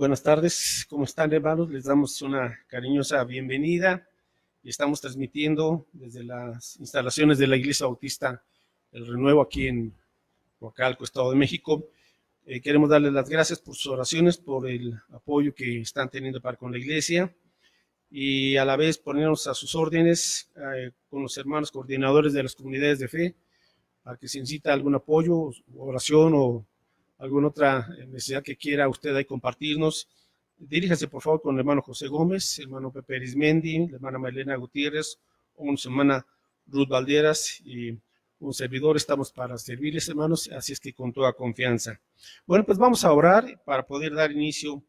Buenas tardes, ¿cómo están, hermanos? Les damos una cariñosa bienvenida y estamos transmitiendo desde las instalaciones de la Iglesia Bautista El Renuevo aquí en Coacalco, Estado de México. Queremos darles las gracias por sus oraciones, por el apoyo que están teniendo para con la Iglesia y a la vez ponernos a sus órdenes con los hermanos coordinadores de las comunidades de fe para que si necesita algún apoyo, oración o alguna otra necesidad que quiera usted ahí compartirnos, diríjase por favor con el hermano José Gómez, el hermano Pepe Arismendi, la hermana Marilena Gutiérrez, o una hermana Ruth Valderas y un servidor. Estamos para servirles, hermanos, así es que con toda confianza. Bueno, pues vamos a orar para poder dar inicio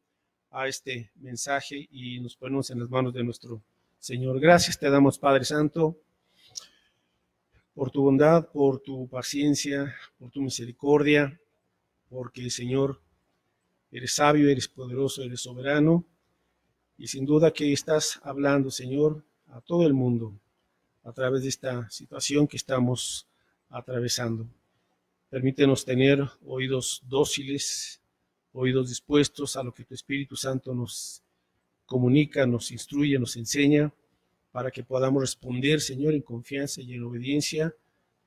a este mensaje y nos ponemos en las manos de nuestro Señor. Gracias te damos, Padre Santo, por tu bondad, por tu paciencia, por tu misericordia, porque, Señor, eres sabio, eres poderoso, eres soberano, y sin duda que estás hablando, Señor, a todo el mundo a través de esta situación que estamos atravesando. Permítenos tener oídos dóciles, oídos dispuestos a lo que tu Espíritu Santo nos comunica, nos instruye, nos enseña, para que podamos responder, Señor, en confianza y en obediencia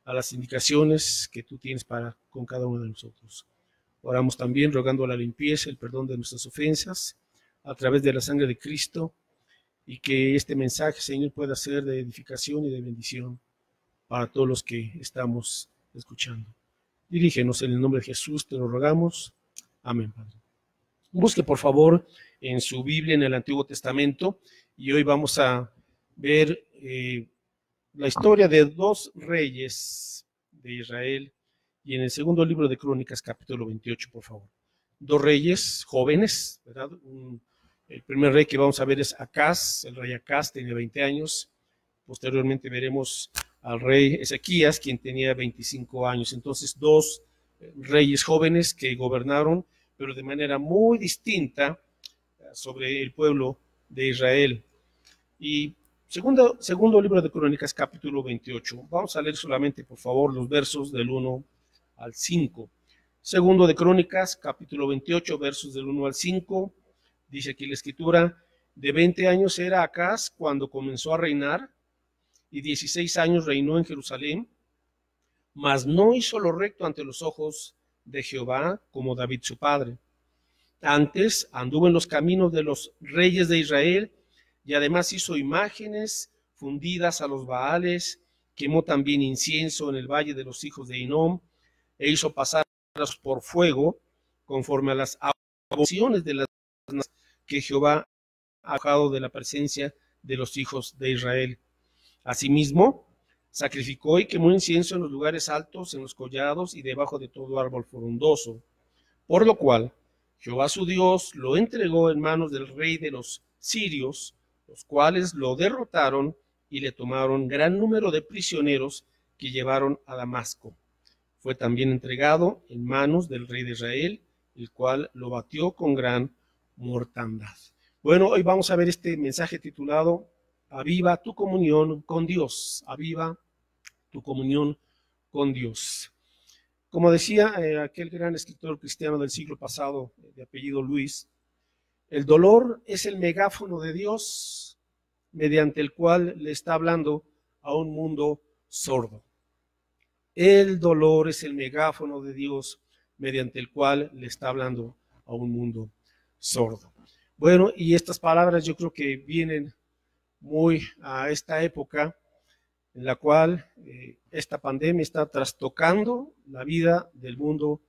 a las indicaciones que tú tienes para con cada uno de nosotros. Oramos también rogando la limpieza, el perdón de nuestras ofensas a través de la sangre de Cristo y que este mensaje, Señor, pueda ser de edificación y de bendición para todos los que estamos escuchando. Dirígenos en el nombre de Jesús, te lo rogamos. Amén, Padre. Busque, por favor, en su Biblia en el Antiguo Testamento y hoy vamos a ver la historia de dos reyes de Israel. Y en el segundo libro de Crónicas, capítulo 28, por favor. Dos reyes jóvenes, ¿verdad? El primer rey que vamos a ver es Acaz, el rey Acaz tenía 20 años. Posteriormente veremos al rey Ezequías, quien tenía 25 años. Entonces, dos reyes jóvenes que gobernaron, pero de manera muy distinta sobre el pueblo de Israel. Y segundo libro de Crónicas, capítulo 28. Vamos a leer solamente, por favor, los versos del 1 al 5. Segundo de Crónicas, capítulo 28, versos del 1 al 5. Dice aquí la escritura: de 20 años era Acaz cuando comenzó a reinar, y 16 años reinó en Jerusalén, mas no hizo lo recto ante los ojos de Jehová como David su padre. Antes anduvo en los caminos de los reyes de Israel, y además hizo imágenes fundidas a los Baales, quemó también incienso en el valle de los hijos de Hinnom, e hizo pasar por fuego, conforme a las abominaciones de las que Jehová ha dejado de la presencia de los hijos de Israel. Asimismo, sacrificó y quemó incienso en los lugares altos, en los collados y debajo de todo árbol frondoso, por lo cual Jehová su Dios lo entregó en manos del rey de los sirios, los cuales lo derrotaron y le tomaron gran número de prisioneros que llevaron a Damasco. Fue también entregado en manos del rey de Israel, el cual lo batió con gran mortandad. Bueno, hoy vamos a ver este mensaje titulado Aviva tu comunión con Dios. Aviva tu comunión con Dios. Como decía aquel gran escritor cristiano del siglo pasado, de apellido Luis, el dolor es el megáfono de Dios mediante el cual le está hablando a un mundo sordo. El dolor es el megáfono de Dios mediante el cual le está hablando a un mundo sordo. Bueno, y estas palabras yo creo que vienen muy a esta época en la cual esta pandemia está trastocando la vida del mundo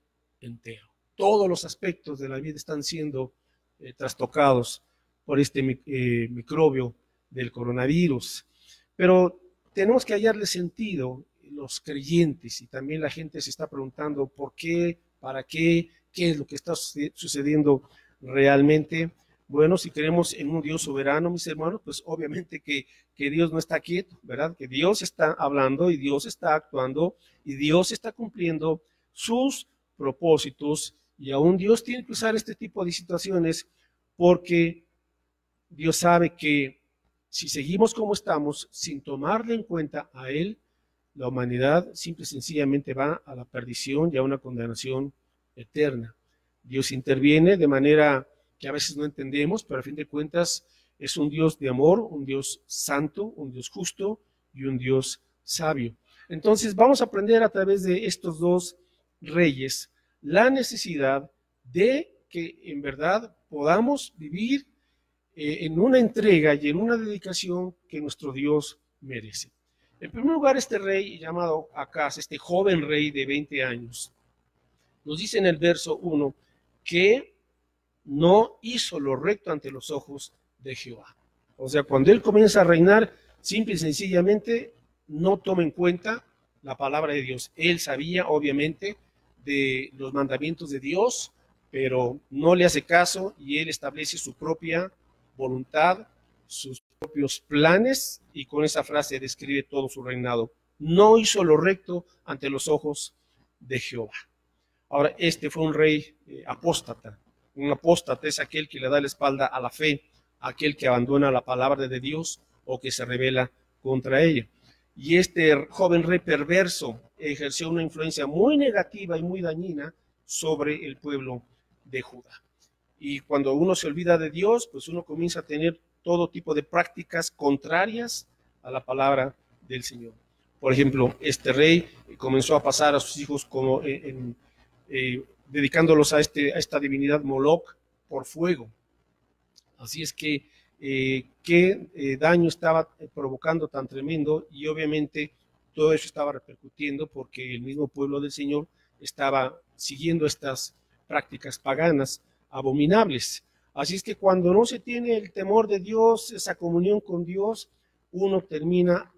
entero. Todos los aspectos de la vida están siendo trastocados por este microbio del coronavirus. Pero tenemos que hallarle sentido los creyentes, y también la gente se está preguntando por qué, para qué, qué es lo que está sucediendo realmente. Bueno, si creemos en un Dios soberano, mis hermanos, pues obviamente que Dios no está quieto, ¿verdad? Que Dios está hablando y Dios está actuando y Dios está cumpliendo sus propósitos, y aún Dios tiene que usar este tipo de situaciones porque Dios sabe que si seguimos como estamos, sin tomarle en cuenta a Él, la humanidad simple y sencillamente va a la perdición y a una condenación eterna. Dios interviene de manera que a veces no entendemos, pero a fin de cuentas es un Dios de amor, un Dios santo, un Dios justo y un Dios sabio. Entonces vamos a aprender a través de estos dos reyes la necesidad de que en verdad podamos vivir en una entrega y en una dedicación que nuestro Dios merece. En primer lugar, este rey llamado Acaz, este joven rey de 20 años, nos dice en el verso 1 que no hizo lo recto ante los ojos de Jehová. O sea, cuando él comienza a reinar, simple y sencillamente no toma en cuenta la palabra de Dios. Él sabía, obviamente, de los mandamientos de Dios, pero no le hace caso y él establece su propia voluntad, sus propios planes, y con esa frase describe todo su reinado. No hizo lo recto ante los ojos de Jehová. Ahora, este fue un rey apóstata. Un apóstata es aquel que le da la espalda a la fe, aquel que abandona la palabra de Dios o que se rebela contra ella. Y este joven rey perverso ejerció una influencia muy negativa y muy dañina sobre el pueblo de Judá. Y cuando uno se olvida de Dios, pues uno comienza a tener todo tipo de prácticas contrarias a la palabra del Señor. Por ejemplo, este rey comenzó a pasar a sus hijos como dedicándolos a esta divinidad Moloch por fuego. Así es que qué daño estaba provocando tan tremendo, y obviamente todo eso estaba repercutiendo porque el mismo pueblo del Señor estaba siguiendo estas prácticas paganas abominables. Así es que cuando no se tiene el temor de Dios, esa comunión con Dios, uno termina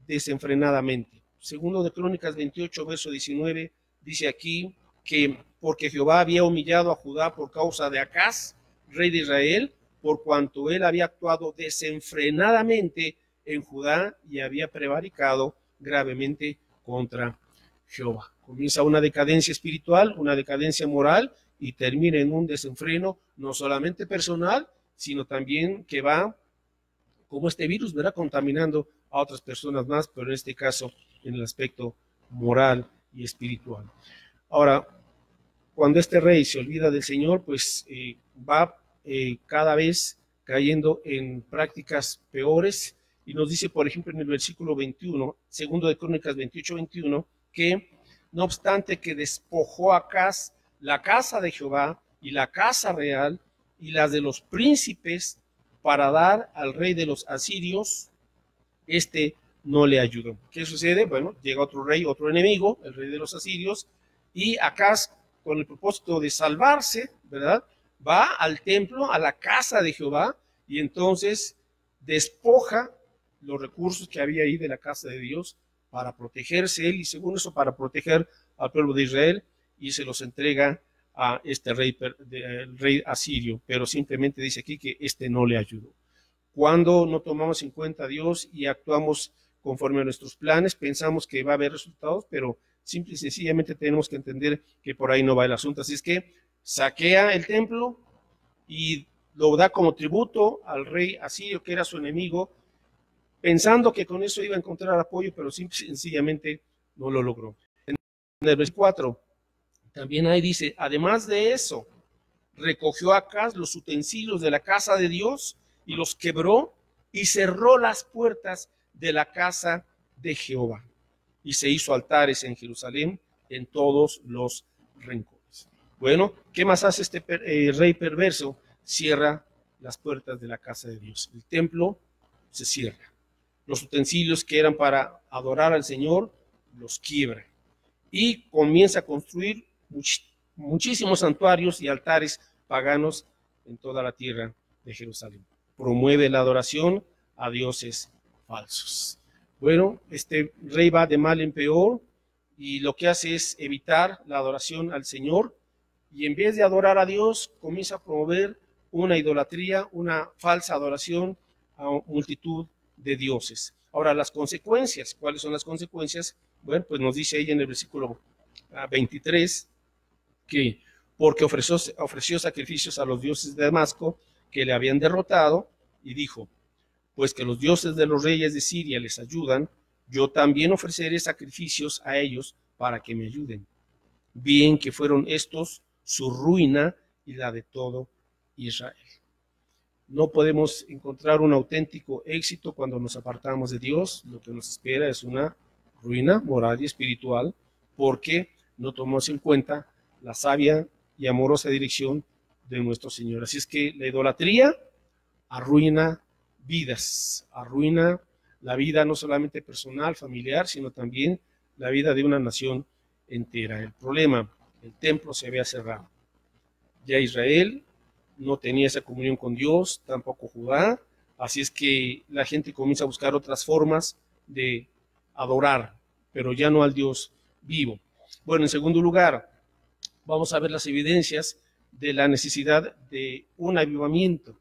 desenfrenadamente. Segundo de Crónicas 28, verso 19, dice aquí que porque Jehová había humillado a Judá por causa de Acaz, rey de Israel, por cuanto él había actuado desenfrenadamente en Judá y había prevaricado gravemente contra Jehová. Comienza una decadencia espiritual, una decadencia moral, y termina en un desenfreno no solamente personal, sino también que va, como este virus, verá, contaminando a otras personas más, pero en este caso en el aspecto moral y espiritual. Ahora, cuando este rey se olvida del Señor, pues va cada vez cayendo en prácticas peores, y nos dice, por ejemplo, en el versículo 21, segundo de Crónicas 28, 21, que no obstante que despojó Acaz la casa de Jehová y la casa real y las de los príncipes para dar al rey de los asirios, este no le ayudó. ¿Qué sucede? Bueno, llega otro rey, otro enemigo, el rey de los asirios, y Acaz, con el propósito de salvarse, ¿verdad?, va al templo, a la casa de Jehová, y entonces despoja los recursos que había ahí de la casa de Dios para protegerse él, y según eso para proteger al pueblo de Israel, y se los entrega a este rey, el rey asirio, pero simplemente dice aquí que este no le ayudó. Cuando no tomamos en cuenta a Dios y actuamos conforme a nuestros planes, pensamos que va a haber resultados, pero simple y sencillamente tenemos que entender que por ahí no va el asunto. Así es que saquea el templo y lo da como tributo al rey asirio, que era su enemigo, pensando que con eso iba a encontrar apoyo, pero simple y sencillamente no lo logró. En el versículo 4, también ahí dice, además de eso, recogió Acaz los utensilios de la casa de Dios y los quebró y cerró las puertas de la casa de Jehová. Y se hizo altares en Jerusalén en todos los rincones. Bueno, ¿qué más hace este rey perverso? Cierra las puertas de la casa de Dios. El templo se cierra. Los utensilios que eran para adorar al Señor los quiebra. Y comienza a construir muchísimos santuarios y altares paganos en toda la tierra de Jerusalén. Promueve la adoración a dioses falsos. Bueno, este rey va de mal en peor y lo que hace es evitar la adoración al Señor, y en vez de adorar a Dios comienza a promover una idolatría, una falsa adoración a multitud de dioses. Ahora, las consecuencias, ¿cuáles son las consecuencias? Bueno, pues nos dice ella en el versículo 23 que porque ofreció sacrificios a los dioses de Damasco que le habían derrotado, y dijo, pues que los dioses de los reyes de Siria les ayudan, yo también ofreceré sacrificios a ellos para que me ayuden. Bien que fueron estos su ruina y la de todo Israel. No podemos encontrar un auténtico éxito cuando nos apartamos de Dios. Lo que nos espera es una ruina moral y espiritual, porque no tomamos en cuenta la sabia y amorosa dirección de nuestro Señor. Así es que la idolatría arruina vidas, arruina la vida no solamente personal, familiar, sino también la vida de una nación entera. El problema, el templo se había cerrado. Ya Israel no tenía esa comunión con Dios, tampoco Judá, así es que la gente comienza a buscar otras formas de adorar, pero ya no al Dios vivo. Bueno, en segundo lugar, vamos a ver las evidencias de la necesidad de un avivamiento.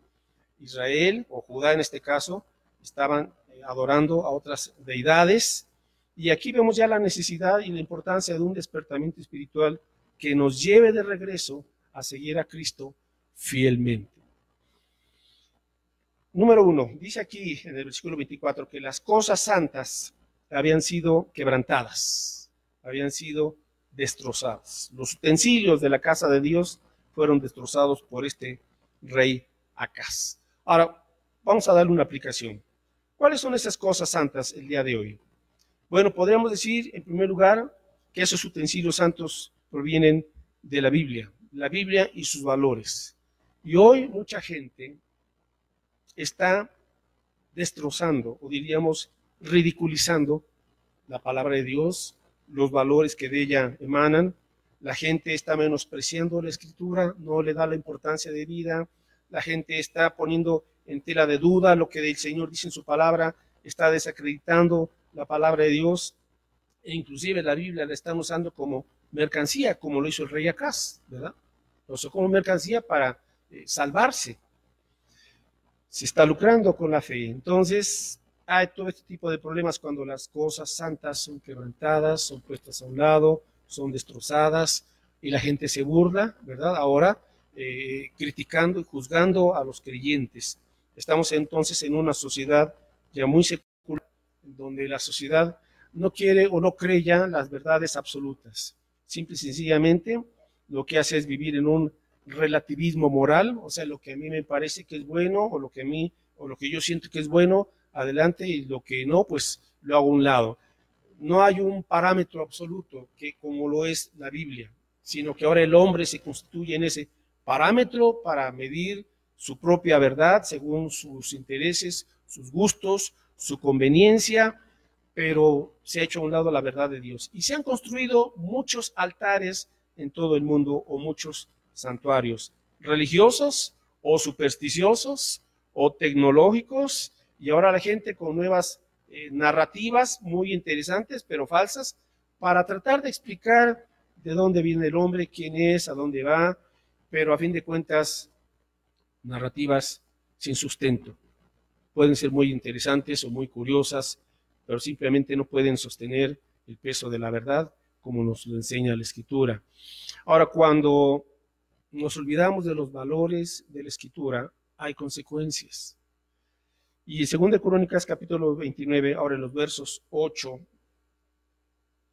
Israel, o Judá en este caso, estaban adorando a otras deidades, y aquí vemos ya la necesidad y la importancia de un despertamiento espiritual que nos lleve de regreso a seguir a Cristo fielmente. Número 1, dice aquí en el versículo 24 que las cosas santas habían sido quebrantadas, habían sido destrozadas. Los utensilios de la casa de Dios fueron destrozados por este rey Acaz. Ahora, vamos a darle una aplicación. ¿Cuáles son esas cosas santas el día de hoy? Bueno, podríamos decir, en primer lugar, que esos utensilios santos provienen de la Biblia y sus valores. Y hoy mucha gente está destrozando, o diríamos ridiculizando, la palabra de Dios, los valores que de ella emanan. La gente está menospreciando la Escritura, no le da la importancia de vida. La gente está poniendo en tela de duda lo que el Señor dice en su palabra, está desacreditando la palabra de Dios, e inclusive la Biblia la están usando como mercancía, como lo hizo el rey Acaz, ¿verdad? Lo usó como mercancía para salvarse. Se está lucrando con la fe. Entonces, hay todo este tipo de problemas cuando las cosas santas son quebrantadas, son puestas a un lado, son destrozadas, y la gente se burla, ¿verdad? Ahora, criticando y juzgando a los creyentes. Estamos entonces en una sociedad ya muy secular, donde la sociedad no quiere o no cree ya las verdades absolutas. Simple y sencillamente lo que hace es vivir en un relativismo moral, o sea, lo que a mí me parece que es bueno, o lo que yo siento que es bueno, adelante, y lo que no, pues lo hago a un lado. No hay un parámetro absoluto que como lo es la Biblia, sino que ahora el hombre se constituye en ese parámetro para medir su propia verdad según sus intereses, sus gustos, su conveniencia, pero se ha hecho a un lado la verdad de Dios. Y se han construido muchos altares en todo el mundo, o muchos santuarios religiosos o supersticiosos o tecnológicos, y ahora la gente con nuevas narrativas muy interesantes pero falsas para tratar de explicar de dónde viene el hombre, quién es, a dónde va, pero a fin de cuentas narrativas sin sustento. Pueden ser muy interesantes o muy curiosas, pero simplemente no pueden sostener el peso de la verdad como nos lo enseña la Escritura. Ahora, cuando nos olvidamos de los valores de la Escritura, hay consecuencias. Y en 2 Crónicas capítulo 29, ahora en los versos 8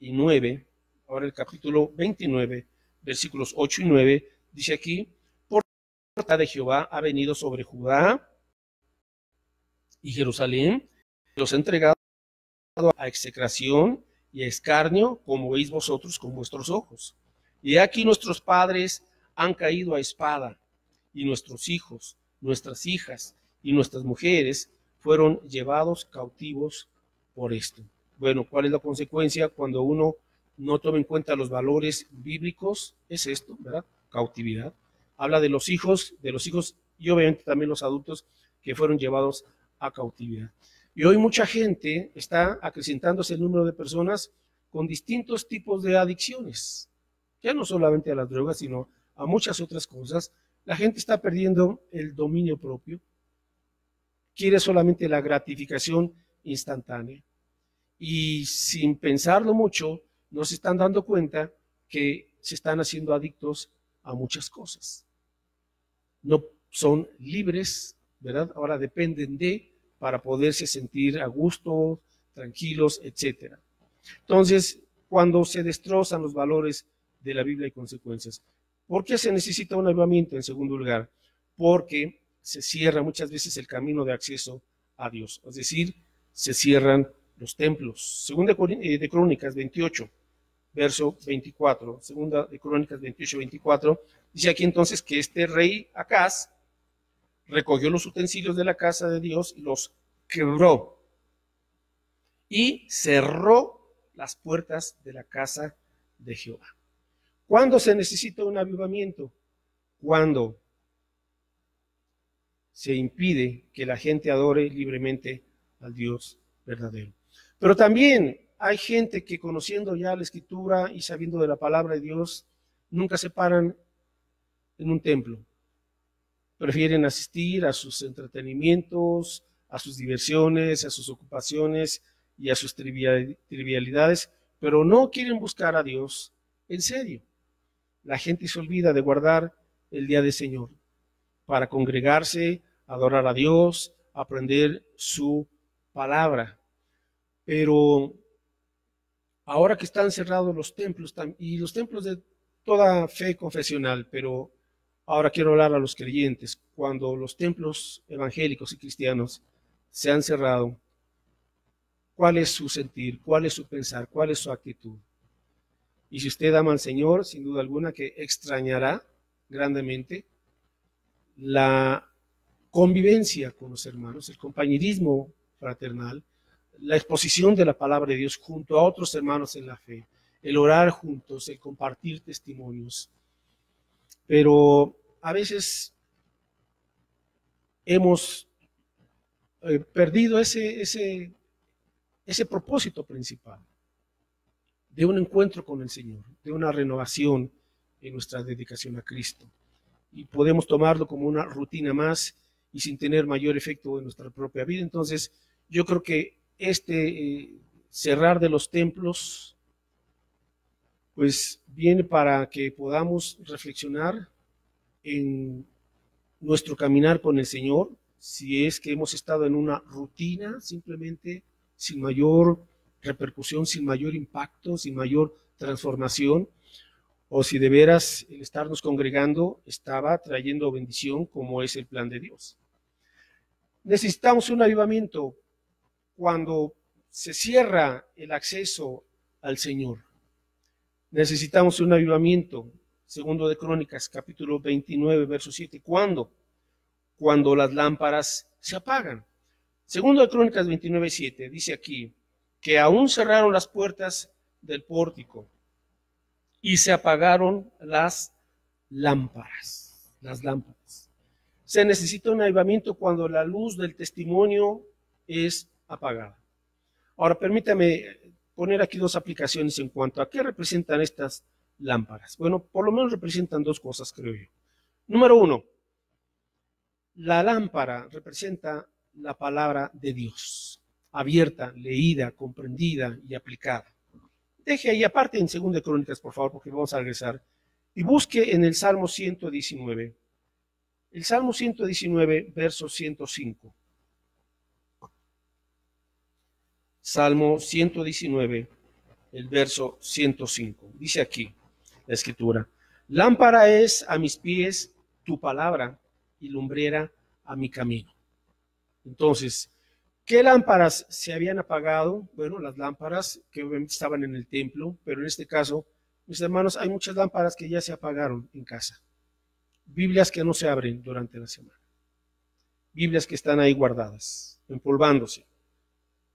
y 9, ahora el capítulo 29, versículos 8 y 9, dice aquí: por la voluntad de Jehová ha venido sobre Judá y Jerusalén, los ha entregado a execración y a escarnio, como veis vosotros con vuestros ojos. Y aquí nuestros padres han caído a espada, y nuestros hijos, nuestras hijas y nuestras mujeres fueron llevados cautivos por esto. Bueno, ¿cuál es la consecuencia cuando uno no toma en cuenta los valores bíblicos? Es esto, ¿verdad? Cautividad. Habla de los hijos y obviamente también los adultos que fueron llevados a cautividad. Y hoy mucha gente está acrecentándose el número de personas con distintos tipos de adicciones, ya no solamente a las drogas, sino a muchas otras cosas. La gente está perdiendo el dominio propio, quiere solamente la gratificación instantánea, y sin pensarlo mucho, no se están dando cuenta que se están haciendo adictos a muchas cosas. No son libres, ¿verdad? Ahora dependen para poderse sentir a gusto, tranquilos, etc. Entonces, cuando se destrozan los valores de la Biblia, hay consecuencias. ¿Por qué se necesita un avivamiento? En segundo lugar, porque se cierra muchas veces el camino de acceso a Dios, es decir, se cierran los templos. Segunda de Crónicas 28, verso 24, segunda de Crónicas 28, 24, dice aquí entonces que este rey Acaz recogió los utensilios de la casa de Dios y los quebró y cerró las puertas de la casa de Jehová. ¿Cuándo se necesita un avivamiento? Cuando se impide que la gente adore libremente al Dios verdadero. Pero también hay gente que conociendo ya la Escritura y sabiendo de la palabra de Dios, nunca se paran en un templo. Prefieren asistir a sus entretenimientos, a sus diversiones, a sus ocupaciones y a sus trivialidades, pero no quieren buscar a Dios en serio. La gente se olvida de guardar el día del Señor para congregarse, adorar a Dios, aprender su palabra. Pero ahora que están cerrados los templos y los templos de toda fe confesional, pero ahora quiero hablar a los creyentes, cuando los templos evangélicos y cristianos se han cerrado, ¿cuál es su sentir? ¿Cuál es su pensar? ¿Cuál es su actitud? Y si usted ama al Señor, sin duda alguna que extrañará grandemente la convivencia con los hermanos, el compañerismo fraternal, la exposición de la palabra de Dios junto a otros hermanos en la fe, el orar juntos, el compartir testimonios. Pero a veces hemos perdido ese propósito principal de un encuentro con el Señor, de una renovación en nuestra dedicación a Cristo. Y podemos tomarlo como una rutina más y sin tener mayor efecto en nuestra propia vida. Entonces, yo creo que cerrar de los templos, pues viene para que podamos reflexionar en nuestro caminar con el Señor, si es que hemos estado en una rutina simplemente sin mayor repercusión, sin mayor impacto, sin mayor transformación, o si de veras el estarnos congregando estaba trayendo bendición como es el plan de Dios. Necesitamos un avivamiento cuando se cierra el acceso al Señor. Necesitamos un avivamiento, segundo de Crónicas, capítulo 29, verso 7. ¿Cuándo? Cuando las lámparas se apagan. Segundo de Crónicas 29, 7, dice aquí que aún cerraron las puertas del pórtico y se apagaron las lámparas. Las lámparas. Se necesita un avivamiento cuando la luz del testimonio es apagada. Ahora, permítame poner aquí dos aplicaciones en cuanto a qué representan estas lámparas. Bueno, por lo menos representan dos cosas, creo yo. Número uno, la lámpara representa la palabra de Dios, abierta, leída, comprendida y aplicada. Deje ahí aparte en 2 Crónicas, por favor, porque vamos a regresar. Y busque en el Salmo 119. El Salmo 119, verso 105. Salmo 119, el verso 105. Dice aquí la Escritura: lámpara es a mis pies tu palabra y lumbrera a mi camino. Entonces, ¿qué lámparas se habían apagado? Bueno, las lámparas que obviamente estaban en el templo, pero en este caso, mis hermanos, hay muchas lámparas que ya se apagaron en casa. Biblias que no se abren durante la semana. Biblias que están ahí guardadas, empolvándose.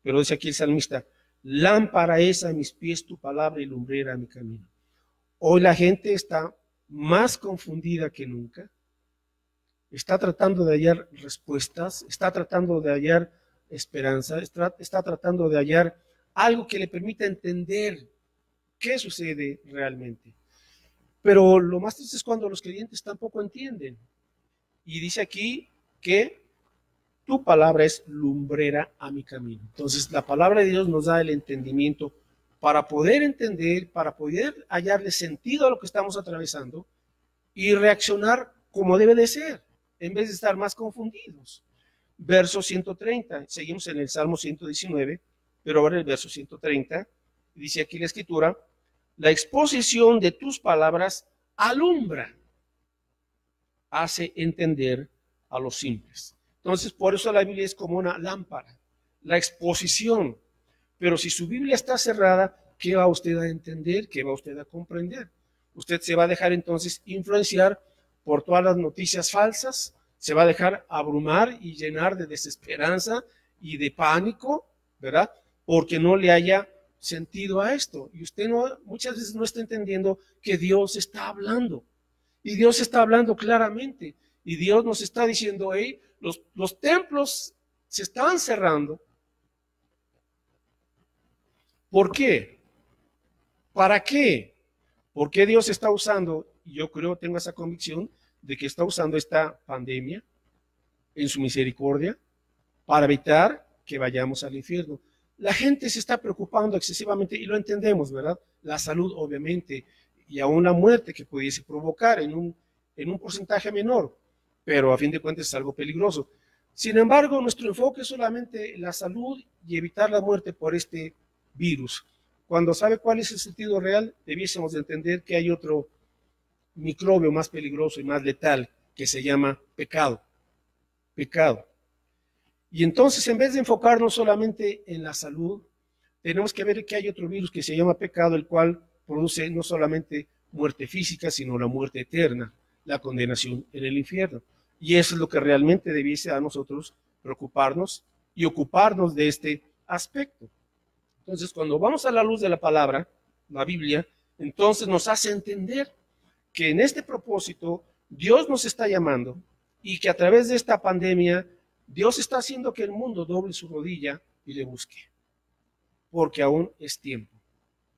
Pero dice aquí el salmista: lámpara es a mis pies tu palabra y lumbrera a mi camino. Hoy la gente está más confundida que nunca. Está tratando de hallar respuestas, está tratando de hallar esperanza, está tratando de hallar algo que le permita entender qué sucede realmente. Pero lo más triste es cuando los creyentes tampoco entienden. Y dice aquí que tu palabra es lumbrera a mi camino. Entonces, la palabra de Dios nos da el entendimiento para poder entender, para poder hallarle sentido a lo que estamos atravesando y reaccionar como debe de ser, en vez de estar más confundidos. Verso 130, seguimos en el Salmo 119, pero ahora el verso 130, dice aquí la Escritura: la exposición de tus palabras alumbra. hace entender a los simples. Entonces, por eso la Biblia es como una lámpara, la exposición. Pero si su Biblia está cerrada, ¿qué va usted a entender? ¿Qué va usted a comprender? Usted se va a dejar entonces influenciar por todas las noticias falsas, se va a dejar abrumar y llenar de desesperanza y de pánico, ¿verdad? Porque no le haya sentido a esto. Y usted muchas veces no está entendiendo que Dios está hablando. Y Dios está hablando claramente. Y Dios nos está diciendo, hey, los templos se están cerrando. ¿Por qué? ¿Para qué? ¿Por qué Dios está usando? Y yo tengo esa convicción de que está usando esta pandemia en su misericordia para evitar que vayamos al infierno. La gente se está preocupando excesivamente y lo entendemos, ¿verdad? La salud, obviamente, y aún la muerte que pudiese provocar en un porcentaje menor, pero a fin de cuentas es algo peligroso. Sin embargo, nuestro enfoque es solamente la salud y evitar la muerte por este virus. Cuando sabe cuál es el sentido real, debiésemos de entender que hay otro microbio más peligroso y más letal que se llama pecado. Pecado. Y entonces, en vez de enfocarnos solamente en la salud, tenemos que ver que hay otro virus que se llama pecado, el cual produce no solamente muerte física, sino la muerte eterna, la condenación en el infierno. Y eso es lo que realmente debiese a nosotros preocuparnos y ocuparnos de este aspecto. Entonces, cuando vamos a la luz de la palabra, la Biblia, entonces nos hace entender que en este propósito Dios nos está llamando y que a través de esta pandemia Dios está haciendo que el mundo doble su rodilla y le busque, porque aún es tiempo.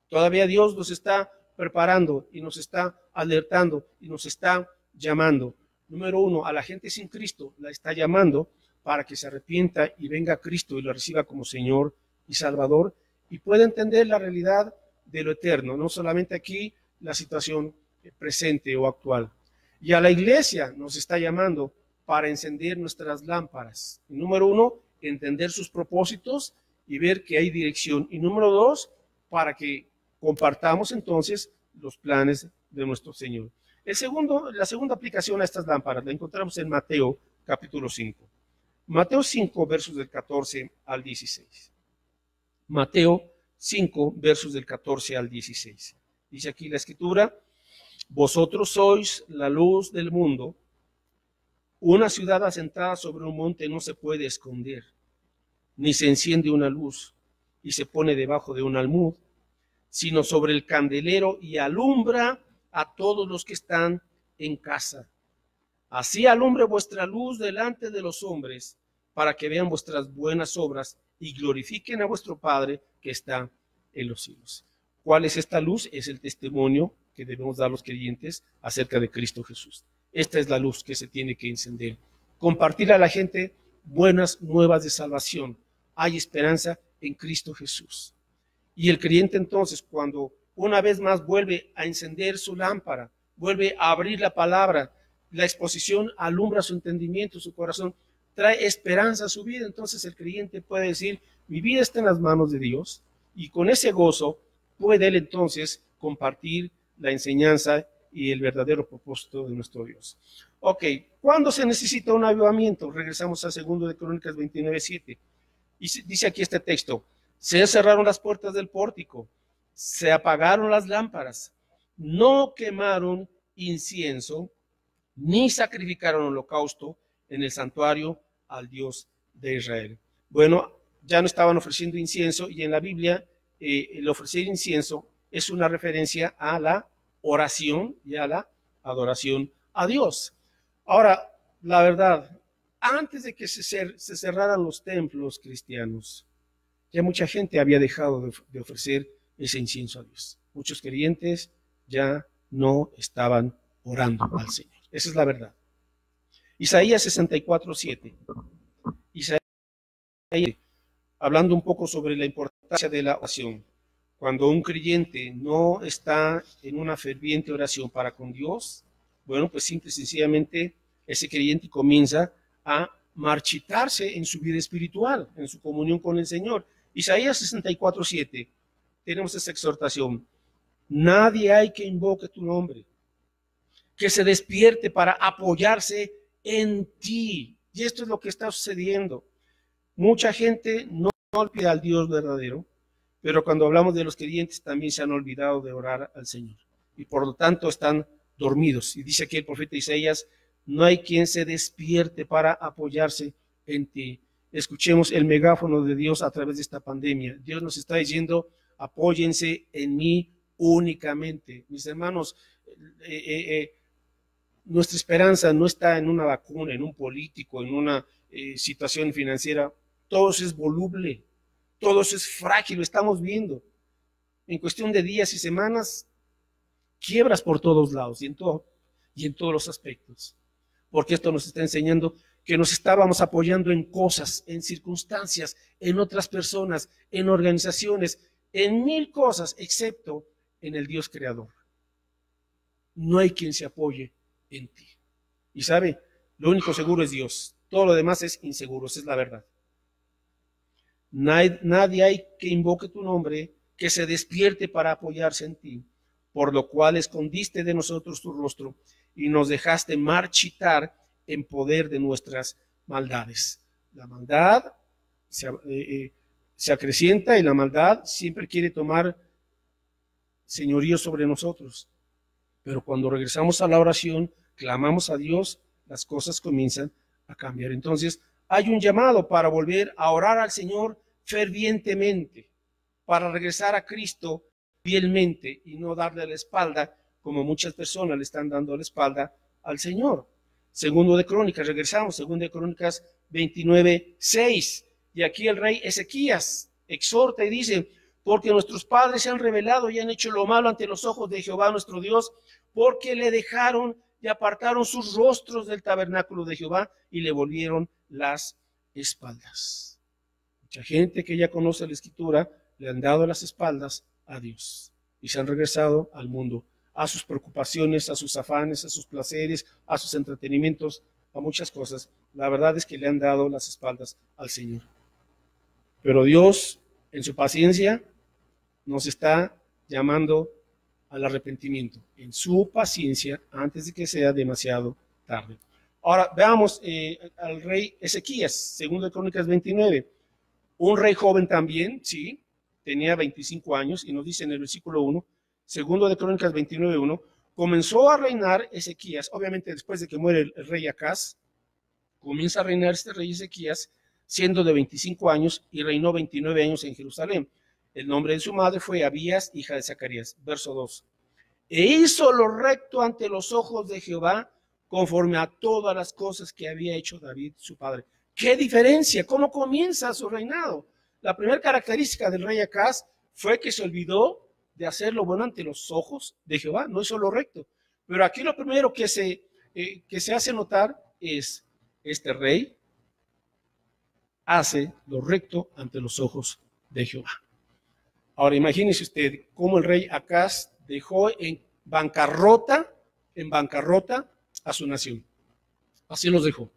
Todavía Dios nos está preparando y nos está alertando y nos está llamando. Número uno, a la gente sin Cristo la está llamando para que se arrepienta y venga a Cristo y lo reciba como Señor y Salvador y pueda entender la realidad de lo eterno, no solamente aquí la situación presente o actual. Y a la iglesia nos está llamando para encender nuestras lámparas. Y número uno, entender sus propósitos y ver que hay dirección. Y número dos, para que compartamos entonces los planes de nuestro Señor. La segunda aplicación a estas lámparas la encontramos en Mateo capítulo 5. Mateo 5, versos del 14 al 16. Mateo 5, versos del 14 al 16. Dice aquí la escritura: vosotros sois la luz del mundo. Una ciudad asentada sobre un monte no se puede esconder, ni se enciende una luz y se pone debajo de un almud, sino sobre el candelero y alumbra a todos los que están en casa. Así alumbre vuestra luz delante de los hombres, para que vean vuestras buenas obras y glorifiquen a vuestro Padre que está en los cielos. ¿Cuál es esta luz? Es el testimonio que debemos dar los creyentes acerca de Cristo Jesús. Esta es la luz que se tiene que encender. Compartir a la gente buenas nuevas de salvación. Hay esperanza en Cristo Jesús. Y el creyente entonces, cuando una vez más vuelve a encender su lámpara, vuelve a abrir la palabra, la exposición alumbra su entendimiento, su corazón, trae esperanza a su vida. Entonces el creyente puede decir: mi vida está en las manos de Dios, y con ese gozo puede él entonces compartir la enseñanza y el verdadero propósito de nuestro Dios. Ok, ¿cuándo se necesita un avivamiento? Regresamos a 2 de Crónicas 29:7. Y dice aquí este texto: se cerraron las puertas del pórtico, se apagaron las lámparas, no quemaron incienso, ni sacrificaron holocausto en el santuario al Dios de Israel. Bueno, ya no estaban ofreciendo incienso, y en la Biblia el ofrecer incienso es una referencia a la oración y a la adoración a Dios. Ahora, la verdad, antes de que se cerraran los templos cristianos, ya mucha gente había dejado de ofrecer ese incienso a Dios. Muchos creyentes ya no estaban orando al Señor. Esa es la verdad. Isaías 64:7. Isaías, hablando un poco sobre la importancia de la oración. Cuando un creyente no está en una ferviente oración para con Dios, bueno, pues simple y sencillamente ese creyente comienza a marchitarse en su vida espiritual, en su comunión con el Señor. Isaías 64:7, tenemos esta exhortación: nadie hay que invoque tu nombre, que se despierte para apoyarse en ti. Y esto es lo que está sucediendo. Mucha gente no olvida al Dios verdadero, pero cuando hablamos de los creyentes también se han olvidado de orar al Señor. Y por lo tanto están dormidos. Y dice aquí el profeta Isaías, no hay quien se despierte para apoyarse en ti. Escuchemos el megáfono de Dios a través de esta pandemia. Dios nos está diciendo, apóyense en mí únicamente. Mis hermanos, nuestra esperanza no está en una vacuna, en un político, en una situación financiera. Todo eso es voluble, todo eso es frágil, lo estamos viendo. En cuestión de días y semanas, quiebras por todos lados y en todos los aspectos. Porque esto nos está enseñando que nos estábamos apoyando en cosas, en circunstancias, en otras personas, en organizaciones, en mil cosas, excepto en el Dios creador. No hay quien se apoye en ti. Y sabe, lo único seguro es Dios. Todo lo demás es inseguro, esa es la verdad. Nadie hay que invoque tu nombre, que se despierte para apoyarse en ti, por lo cual escondiste de nosotros tu rostro y nos dejaste marchitar en poder de nuestras maldades. La maldad se acrecienta y la maldad siempre quiere tomar señorío sobre nosotros. Pero cuando regresamos a la oración, clamamos a Dios, las cosas comienzan a cambiar. Entonces, hay un llamado para volver a orar al Señor fervientemente, para regresar a Cristo fielmente y no darle la espalda como muchas personas le están dando la espalda al Señor. Segundo de Crónicas, regresamos, segundo de Crónicas 29:6. Y aquí el rey Ezequías exhorta y dice, porque nuestros padres se han rebelado y han hecho lo malo ante los ojos de Jehová nuestro Dios, porque le dejaron y apartaron sus rostros del tabernáculo de Jehová y le volvieron las espaldas. Mucha gente que ya conoce la Escritura le han dado las espaldas a Dios y se han regresado al mundo, a sus preocupaciones, a sus afanes, a sus placeres, a sus entretenimientos, a muchas cosas. La verdad es que le han dado las espaldas al Señor. Pero Dios, en su paciencia, nos está llamando al arrepentimiento, en su paciencia, antes de que sea demasiado tarde. Ahora veamos al rey Ezequías, segundo de Crónicas 29, un rey joven también, sí, tenía 25 años, y nos dice en el versículo 1, segundo de Crónicas 29:1, comenzó a reinar Ezequías, obviamente después de que muere el rey Acaz, comienza a reinar este rey Ezequías, siendo de 25 años, y reinó 29 años en Jerusalén. El nombre de su madre fue Abías, hija de Zacarías. Verso 2. E hizo lo recto ante los ojos de Jehová, conforme a todas las cosas que había hecho David, su padre. ¿Qué diferencia? ¿Cómo comienza su reinado? La primera característica del rey Acaz fue que se olvidó de hacer lo bueno ante los ojos de Jehová, no hizo lo recto. Pero aquí lo primero que se hace notar es, este rey hace lo recto ante los ojos de Jehová. Ahora imagínese usted cómo el rey Acaz dejó en bancarrota a su nación. Así los dejó.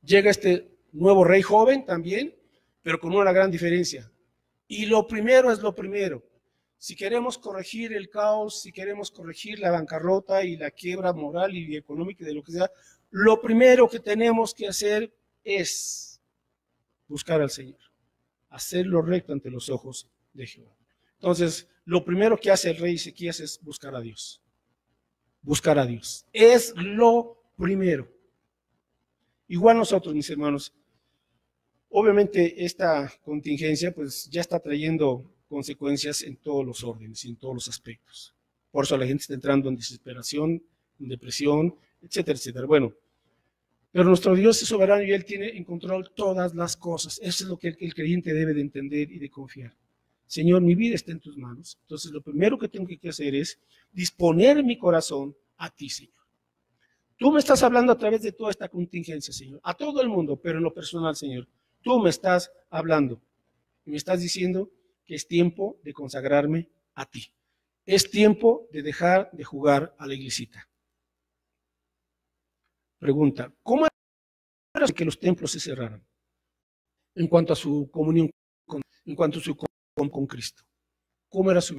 Llega este nuevo rey joven también, pero con una gran diferencia. Y lo primero es lo primero. Si queremos corregir el caos, si queremos corregir la bancarrota y la quiebra moral y económica de lo que sea, lo primero que tenemos que hacer es buscar al Señor, hacer lo recto ante los ojos de Jehová. Entonces, lo primero que hace el rey Ezequías es buscar a Dios. Buscar a Dios. Es lo primero. Igual nosotros, mis hermanos, obviamente esta contingencia pues ya está trayendo consecuencias en todos los órdenes y en todos los aspectos. Por eso la gente está entrando en desesperación, en depresión, etcétera, etcétera. Bueno, pero nuestro Dios es soberano y Él tiene en control todas las cosas. Eso es lo que el creyente debe de entender y de confiar. Señor, mi vida está en tus manos. Entonces lo primero que tengo que hacer es disponer mi corazón a ti, Señor. Tú me estás hablando a través de toda esta contingencia, Señor, a todo el mundo, pero en lo personal, Señor. Tú me estás hablando y me estás diciendo que es tiempo de consagrarme a ti. Es tiempo de dejar de jugar a la iglesita. Pregunta, ¿cómo era que los templos se cerraran en cuanto a su comunión, en cuanto a su comunión con Cristo? ¿Cómo era su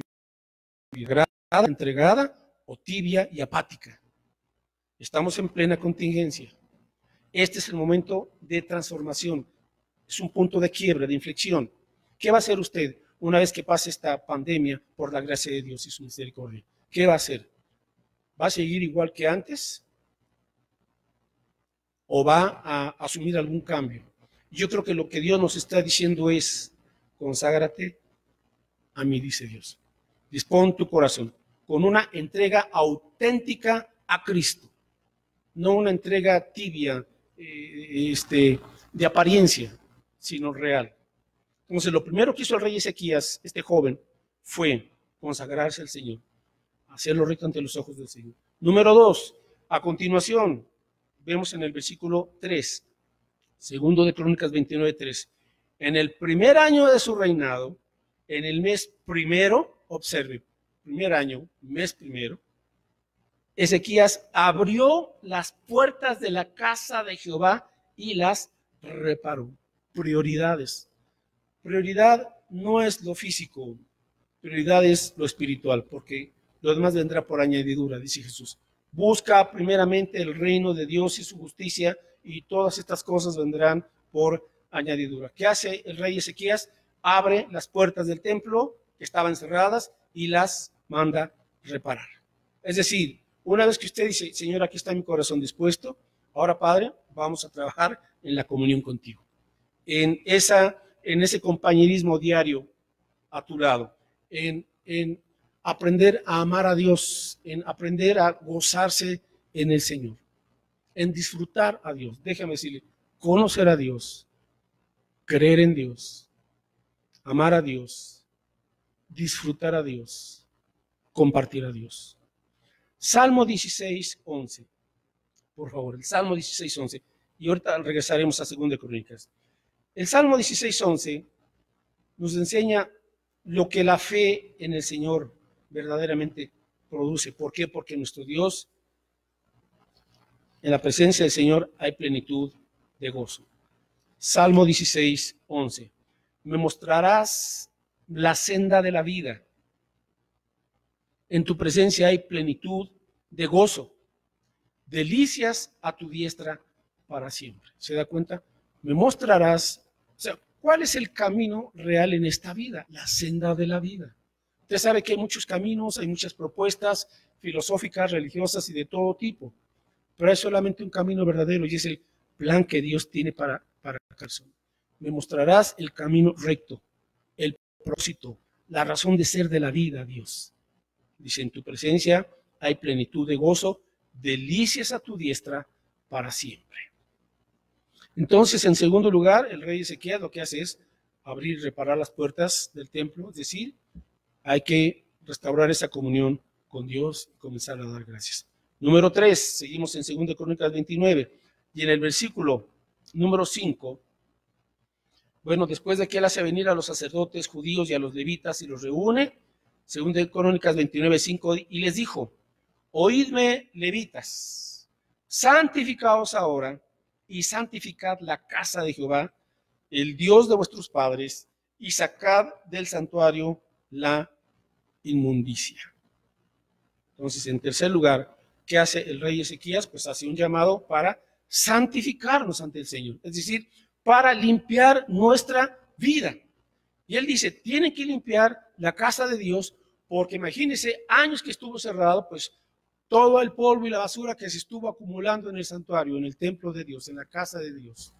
vida? ¿Entregada o tibia y apática? Estamos en plena contingencia. Este es el momento de transformación. Es un punto de quiebra, de inflexión. ¿Qué va a hacer usted una vez que pase esta pandemia por la gracia de Dios y su misericordia? ¿Qué va a hacer? ¿Va a seguir igual que antes? ¿O va a asumir algún cambio? Yo creo que lo que Dios nos está diciendo es: conságrate a mí, dice Dios. Dispón tu corazón con una entrega auténtica a Cristo, no una entrega tibia, de apariencia, sino real. Entonces, lo primero que hizo el rey Ezequías, este joven, fue consagrarse al Señor, hacerlo recto ante los ojos del Señor. Número 2, a continuación, vemos en el versículo 3, segundo de Crónicas 29:3. En el primer año de su reinado, en el mes primero, observe, primer año, mes primero, Ezequías abrió las puertas de la casa de Jehová y las reparó. Prioridades. Prioridad no es lo físico, prioridad es lo espiritual, porque lo demás vendrá por añadidura, dice Jesús. Busca primeramente el reino de Dios y su justicia, y todas estas cosas vendrán por añadidura. ¿Qué hace el rey Ezequías? Abre las puertas del templo que estaban cerradas y las manda reparar. Es decir, una vez que usted dice: Señor, aquí está mi corazón dispuesto, ahora, Padre, vamos a trabajar en la comunión contigo, en ese compañerismo diario a tu lado, en aprender a amar a Dios, en aprender a gozarse en el Señor, en disfrutar a Dios. Déjame decirle: conocer a Dios, creer en Dios, amar a Dios, disfrutar a Dios, compartir a Dios. Salmo 16:11. Por favor, el Salmo 16:11. Y ahorita regresaremos a 2 Crónicas. El Salmo 16:11 nos enseña lo que la fe en el Señor verdaderamente produce. ¿Por qué? Porque nuestro Dios, en la presencia del Señor hay plenitud de gozo. Salmo 16:11. Me mostrarás la senda de la vida. En tu presencia hay plenitud de gozo. Delicias a tu diestra para siempre. ¿Se da cuenta? Me mostrarás, o sea, ¿cuál es el camino real en esta vida? La senda de la vida. Usted sabe que hay muchos caminos, hay muchas propuestas filosóficas, religiosas y de todo tipo, pero hay solamente un camino verdadero, y es el plan que Dios tiene para cada persona. Me mostrarás el camino recto, el propósito, la razón de ser de la vida, Dios. Dice: en tu presencia hay plenitud de gozo, delicias a tu diestra para siempre. Entonces, en segundo lugar, el rey Ezequías lo que hace es abrir y reparar las puertas del templo, es decir, hay que restaurar esa comunión con Dios y comenzar a dar gracias. Número 3, seguimos en 2 Crónicas 29, y en el versículo número 5, bueno, después de que él hace venir a los sacerdotes judíos y a los levitas y los reúne, 2 Crónicas 29:5, y les dijo: oídme, levitas, santificaos ahora y santificad la casa de Jehová, el Dios de vuestros padres, y sacad del santuario la inmundicia. Entonces, en tercer lugar, ¿qué hace el rey Ezequías? Pues hace un llamado para santificarnos ante el Señor, es decir, para limpiar nuestra vida. Y él dice: tienen que limpiar la casa de Dios, porque imagínense, años que estuvo cerrado, pues todo el polvo y la basura que se estuvo acumulando en el santuario, en el templo de Dios, en la casa de Dios.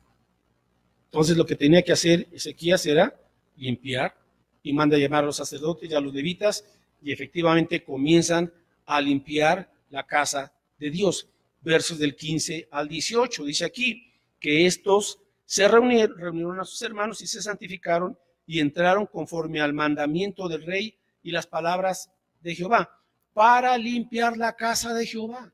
Entonces lo que tenía que hacer Ezequías era limpiar, y manda a llamar a los sacerdotes y a los levitas, y efectivamente comienzan a limpiar la casa de Dios. Versos del 15 al 18, dice aquí que estos se reunieron a sus hermanos y se santificaron y entraron conforme al mandamiento del rey y las palabras de Jehová, para limpiar la casa de Jehová.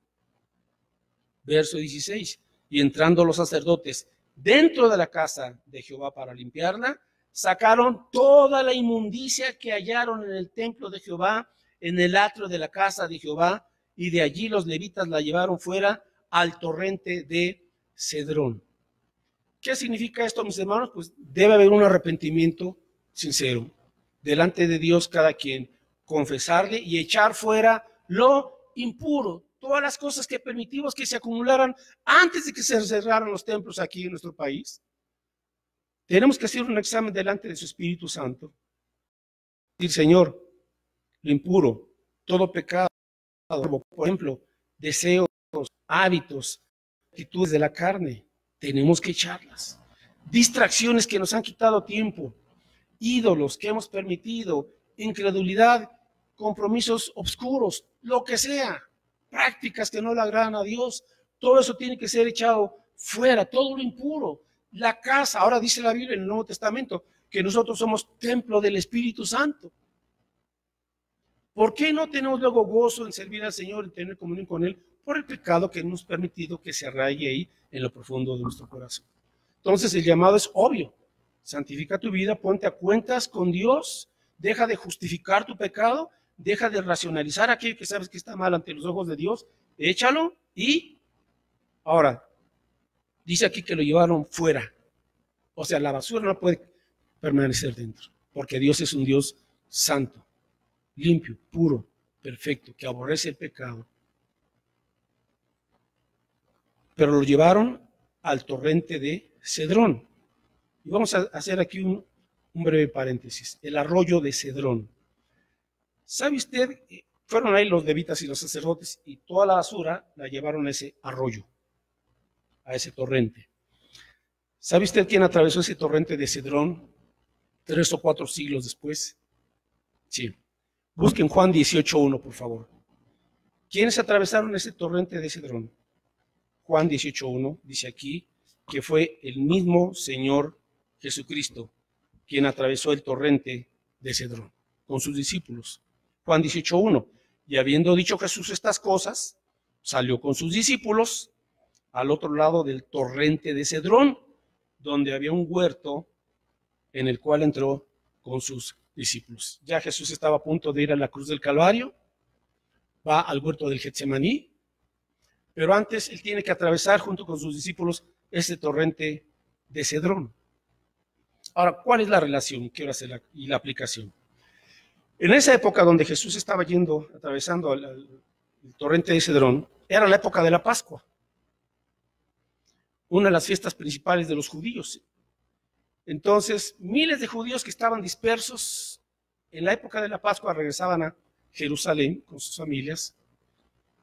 Verso 16, y entrando los sacerdotes dentro de la casa de Jehová para limpiarla, sacaron toda la inmundicia que hallaron en el templo de Jehová, en el atrio de la casa de Jehová, y de allí los levitas la llevaron fuera al torrente de Cedrón. ¿Qué significa esto, mis hermanos? Pues debe haber un arrepentimiento sincero delante de Dios, cada quien confesarle y echar fuera lo impuro, todas las cosas que permitimos que se acumularan antes de que se cerraran los templos aquí en nuestro país. Tenemos que hacer un examen delante de su Espíritu Santo. Decir, Señor, lo impuro, todo pecado, por ejemplo, deseos, hábitos, actitudes de la carne, tenemos que echarlas. Distracciones que nos han quitado tiempo, ídolos que hemos permitido, incredulidad, compromisos oscuros, lo que sea, prácticas que no le agradan a Dios, todo eso tiene que ser echado fuera, todo lo impuro. La casa, ahora dice la Biblia en el Nuevo Testamento, que nosotros somos templo del Espíritu Santo. ¿Por qué no tenemos luego gozo en servir al Señor, en tener comunión con Él? Por el pecado que hemos permitido que se arraigue ahí en lo profundo de nuestro corazón. Entonces el llamado es obvio. Santifica tu vida, ponte a cuentas con Dios, deja de justificar tu pecado, deja de racionalizar aquello que sabes que está mal ante los ojos de Dios, échalo y ahora, dice aquí que lo llevaron fuera. O sea, la basura no puede permanecer dentro, porque Dios es un Dios santo, limpio, puro, perfecto, que aborrece el pecado. Pero lo llevaron al torrente de Cedrón. Y vamos a hacer aquí un breve paréntesis. El arroyo de Cedrón. ¿Sabe usted? Fueron ahí los levitas y los sacerdotes y toda la basura la llevaron a ese arroyo, a ese torrente. ¿Sabe usted quién atravesó ese torrente de Cedrón 3 o 4 siglos después? Sí. Busquen Juan 18:1, por favor. ¿Quiénes atravesaron ese torrente de Cedrón? Juan 18:1 dice aquí que fue el mismo Señor Jesucristo quien atravesó el torrente de Cedrón con sus discípulos. Juan 18:1. Y habiendo dicho Jesús estas cosas, salió con sus discípulos al otro lado del torrente de Cedrón, donde había un huerto en el cual entró con sus discípulos. Ya Jesús estaba a punto de ir a la cruz del Calvario, va al huerto del Getsemaní, pero antes él tiene que atravesar junto con sus discípulos ese torrente de Cedrón. Ahora, ¿cuál es la relación? Quiero hacer y la aplicación. En esa época donde Jesús estaba atravesando el torrente de Cedrón, era la época de la Pascua, una de las fiestas principales de los judíos. Entonces, miles de judíos que estaban dispersos en la época de la Pascua regresaban a Jerusalén con sus familias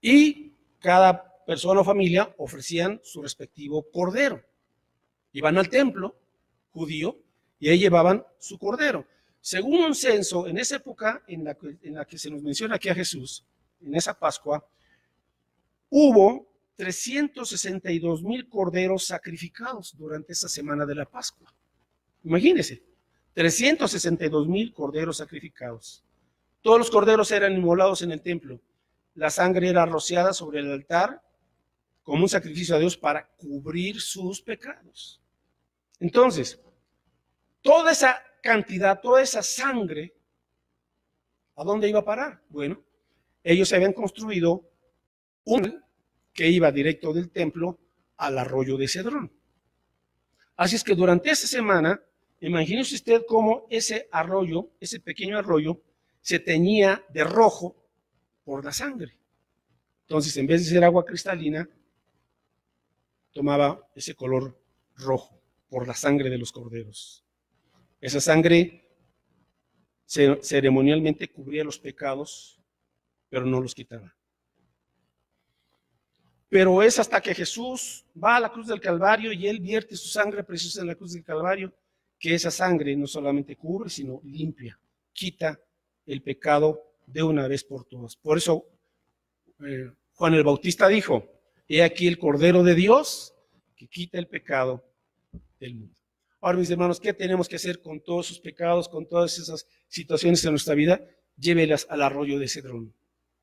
y cada persona o familia ofrecían su respectivo cordero. Iban al templo judío y ahí llevaban su cordero. Según un censo, en esa época en la que se nos menciona aquí a Jesús, en esa Pascua, hubo 362,000 corderos sacrificados durante esa semana de la Pascua. Imagínense, 362,000 corderos sacrificados. Todos los corderos eran inmolados en el templo. La sangre era rociada sobre el altar como un sacrificio a Dios para cubrir sus pecados. Entonces, toda esa cantidad, toda esa sangre, ¿a dónde iba a parar? Bueno, ellos habían construido un que iba directo del templo al arroyo de Cedrón. Así es que durante esa semana, imagínese usted cómo ese arroyo, ese pequeño arroyo, se teñía de rojo por la sangre. Entonces, en vez de ser agua cristalina, tomaba ese color rojo por la sangre de los corderos. Esa sangre ceremonialmente cubría los pecados, pero no los quitaba. Pero es hasta que Jesús va a la cruz del Calvario y Él vierte su sangre preciosa en la cruz del Calvario, que esa sangre no solamente cubre, sino limpia, quita el pecado de una vez por todas. Por eso Juan el Bautista dijo, he aquí el Cordero de Dios que quita el pecado del mundo. Ahora, mis hermanos, ¿qué tenemos que hacer con todos esos pecados, con todas esas situaciones en nuestra vida? Llévelas al arroyo de Cedrón.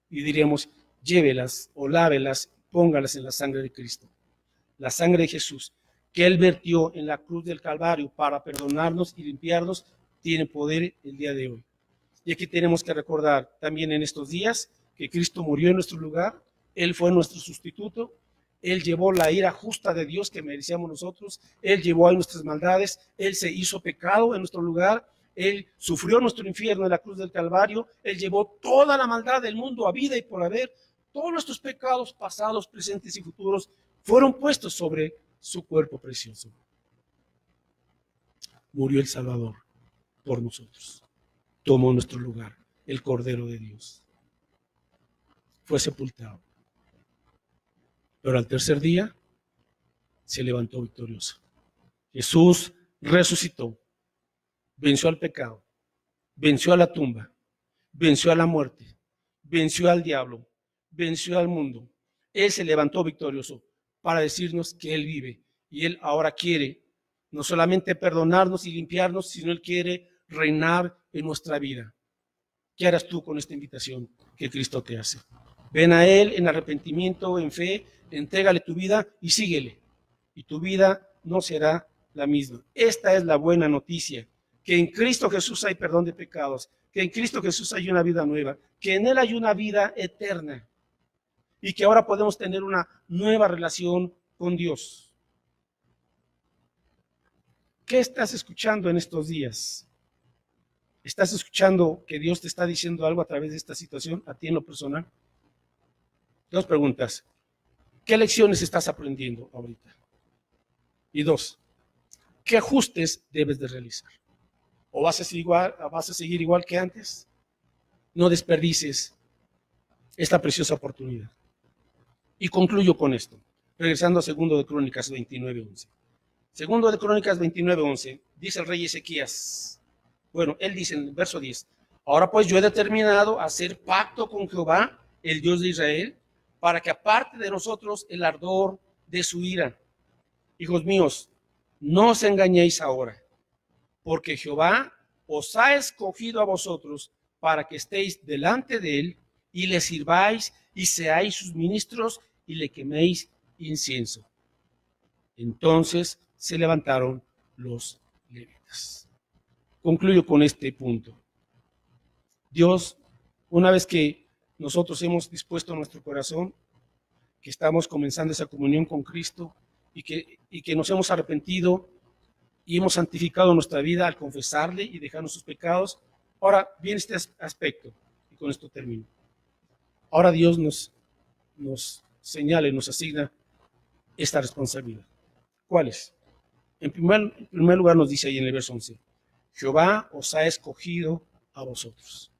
Y diríamos, llévelas o lávelas, póngalas en la sangre de Cristo. La sangre de Jesús, que Él vertió en la cruz del Calvario para perdonarnos y limpiarnos, tiene poder el día de hoy. Y aquí tenemos que recordar también en estos días que Cristo murió en nuestro lugar, Él fue nuestro sustituto, Él llevó la ira justa de Dios que merecíamos nosotros, Él llevó a nuestras maldades, Él se hizo pecado en nuestro lugar, Él sufrió nuestro infierno en la cruz del Calvario, Él llevó toda la maldad del mundo a vida y por haber, todos nuestros pecados pasados, presentes y futuros fueron puestos sobre su cuerpo precioso. Murió el Salvador por nosotros. Tomó nuestro lugar, el Cordero de Dios. Fue sepultado. Pero al tercer día se levantó victorioso. Jesús resucitó, venció al pecado, venció a la tumba, venció a la muerte, venció al diablo, venció al mundo. Él se levantó victorioso para decirnos que Él vive y Él ahora quiere no solamente perdonarnos y limpiarnos, sino Él quiere reinar en nuestra vida. ¿Qué harás tú con esta invitación que Cristo te hace? Ven a Él en arrepentimiento, en fe, entrégale tu vida y síguele. Y tu vida no será la misma. Esta es la buena noticia, que en Cristo Jesús hay perdón de pecados, que en Cristo Jesús hay una vida nueva, que en Él hay una vida eterna y que ahora podemos tener una nueva relación con Dios. ¿Qué estás escuchando en estos días? ¿Estás escuchando que Dios te está diciendo algo a través de esta situación, a ti en lo personal? Dos preguntas. ¿Qué lecciones estás aprendiendo ahorita? Y dos, ¿qué ajustes debes de realizar? ¿O vas a seguir igual que antes? No desperdicies esta preciosa oportunidad. Y concluyo con esto, regresando a 2 de Crónicas 29:11. 2 de Crónicas 29:11, dice el rey Ezequías, bueno, él dice en el verso 10, ahora pues yo he determinado hacer pacto con Jehová, el Dios de Israel, para que aparte de nosotros el ardor de su ira. Hijos míos, no os engañéis ahora, porque Jehová os ha escogido a vosotros para que estéis delante de él y le sirváis y seáis sus ministros y le queméis incienso. Entonces se levantaron los levitas. Concluyo con este punto. Dios, una vez que nosotros hemos dispuesto nuestro corazón, que estamos comenzando esa comunión con Cristo y que nos hemos arrepentido y hemos santificado nuestra vida al confesarle y dejar nuestros pecados, ahora viene este aspecto, y con esto termino. Ahora Dios nos señala y nos asigna esta responsabilidad. ¿Cuál es? En primer lugar nos dice ahí en el verso 11, Jehová os ha escogido a vosotros.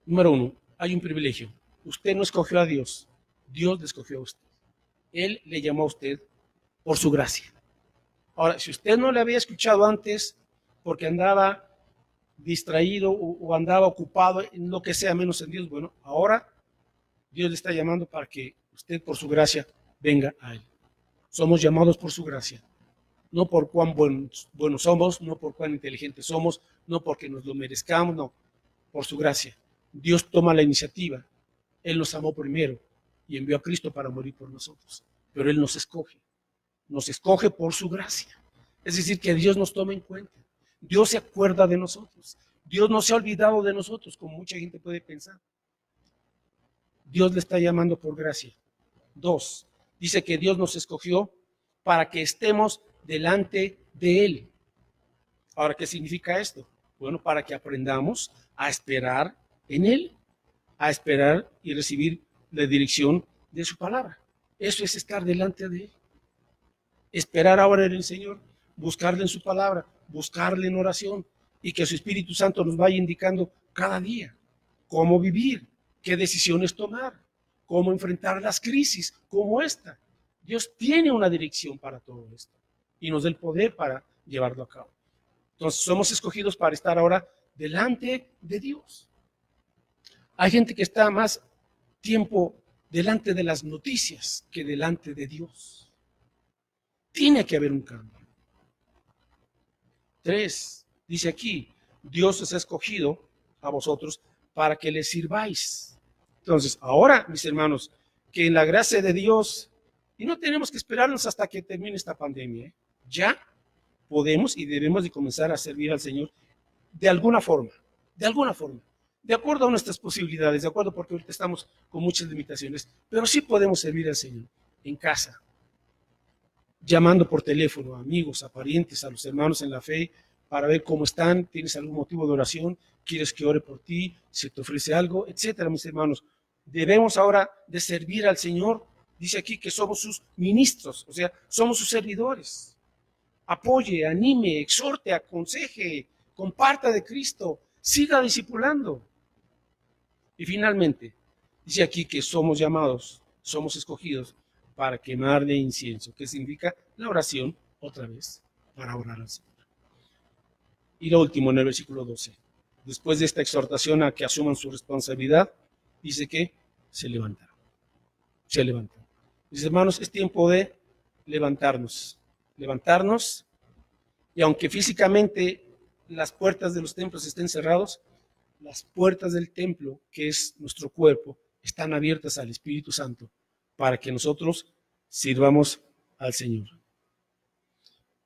Número 1, hay un privilegio. Usted no escogió a Dios, Dios le escogió a usted. Él le llamó a usted por su gracia. Ahora, si usted no le había escuchado antes porque andaba distraído o andaba ocupado en lo que sea menos en Dios, bueno, ahora Dios le está llamando para que usted por su gracia venga a Él. Somos llamados por su gracia, no por cuán buenos somos, no por cuán inteligentes somos, no porque nos lo merezcamos, no, por su gracia. Dios toma la iniciativa, Él nos amó primero y envió a Cristo para morir por nosotros, pero Él nos escoge por su gracia. Es decir, que Dios nos toma en cuenta. Dios se acuerda de nosotros. Dios no se ha olvidado de nosotros, como mucha gente puede pensar. Dios le está llamando por gracia. 2, dice que Dios nos escogió para que estemos delante de Él. Ahora, ¿qué significa esto? Bueno, para que aprendamos a esperar en Él, a esperar y recibir la dirección de su palabra. Eso es estar delante de Él. Esperar ahora en el Señor, buscarle en su palabra, buscarle en oración y que su Espíritu Santo nos vaya indicando cada día cómo vivir, qué decisiones tomar, cómo enfrentar las crisis como esta. Dios tiene una dirección para todo esto y nos da el poder para llevarlo a cabo. Entonces somos escogidos para estar ahora delante de Dios. Hay gente que está más tiempo delante de las noticias que delante de Dios. Tiene que haber un cambio. 3, dice aquí, Dios os ha escogido a vosotros para que le sirváis. Entonces, ahora, mis hermanos, que en la gracia de Dios, y no tenemos que esperarnos hasta que termine esta pandemia, ya podemos y debemos de comenzar a servir al Señor de alguna forma, de acuerdo a nuestras posibilidades, de acuerdo porque ahorita estamos con muchas limitaciones, pero sí podemos servir al Señor en casa, llamando por teléfono a amigos, a parientes, a los hermanos en la fe, para ver cómo están, tienes algún motivo de oración, quieres que ore por ti, se te ofrece algo, etcétera, mis hermanos. debemos ahora de servir al Señor. Dice aquí que somos sus ministros, o sea, somos sus servidores. Apoye, anime, exhorte, aconseje, comparta de Cristo, siga discipulando. Y finalmente, dice aquí que somos llamados, somos escogidos para quemarle incienso, que significa la oración, otra vez, para orar al Señor. Y lo último, en el versículo 12, después de esta exhortación a que asuman su responsabilidad, dice que se levantaron. Se levantaron. Mis hermanos, es tiempo de levantarnos. Levantarnos, y aunque físicamente las puertas de los templos estén cerrados, las puertas del templo, que es nuestro cuerpo, están abiertas al Espíritu Santo para que nosotros sirvamos al Señor.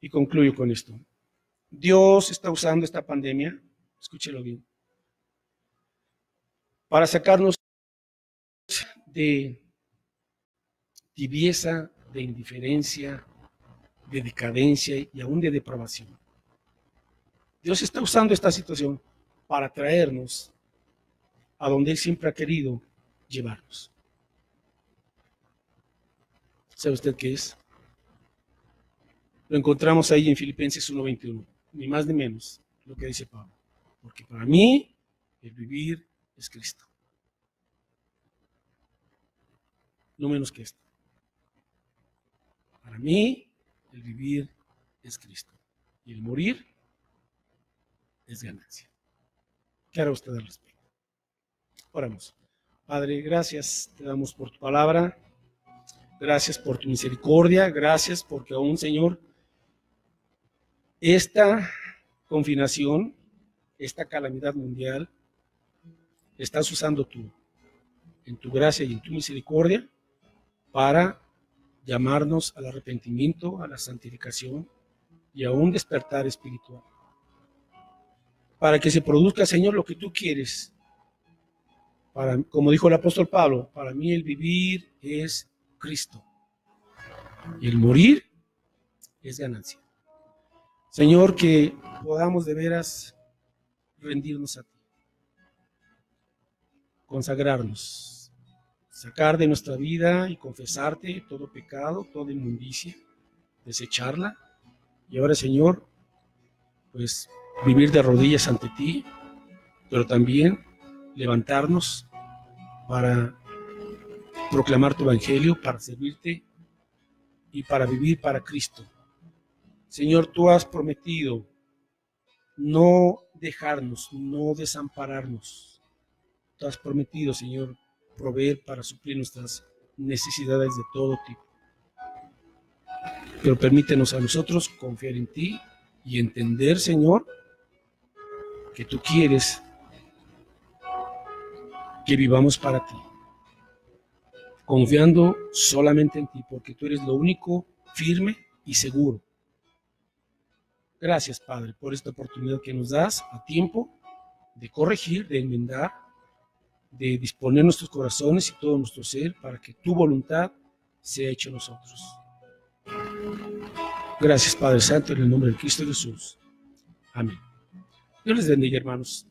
Y concluyo con esto. Dios está usando esta pandemia, escúchelo bien, para sacarnos de tibieza, de indiferencia, de decadencia y aún de depravación. Dios está usando esta situación para traernos a donde Él siempre ha querido llevarnos. ¿Sabe usted qué es? Lo encontramos ahí en Filipenses 1:21, ni más ni menos lo que dice Pablo. Porque para mí el vivir es Cristo. No menos que esto. Para mí el vivir es Cristo. Y el morir es ganancia. ¿Qué hará usted al respecto? Oramos. Padre, gracias te damos por tu palabra. Gracias por tu misericordia. Gracias porque aún, Señor, esta confinación, esta calamidad mundial, estás usando tú, en tu gracia y en tu misericordia, para llamarnos al arrepentimiento, a la santificación y a un despertar espiritual. Para que se produzca, Señor, lo que tú quieres. Como dijo el apóstol Pablo, para mí el vivir es Cristo y el morir es ganancia. Señor, que podamos de veras rendirnos a ti, consagrarnos, sacar de nuestra vida y confesarte todo pecado, toda inmundicia, desecharla. Y ahora, Señor, pues vivir de rodillas ante ti, pero también levantarnos para proclamar tu evangelio, para servirte y para vivir para Cristo. Señor, tú has prometido no dejarnos, no desampararnos. Tú has prometido, Señor, proveer para suplir nuestras necesidades de todo tipo. Pero permítenos a nosotros confiar en ti y entender, Señor, que tú quieres que vivamos para ti, confiando solamente en ti, porque tú eres lo único firme y seguro. Gracias, Padre, por esta oportunidad que nos das a tiempo de corregir, de enmendar, de disponer nuestros corazones y todo nuestro ser para que tu voluntad sea hecha en nosotros. Gracias, Padre Santo, en el nombre de Cristo Jesús. Amén. Dios les bendiga, hermanos.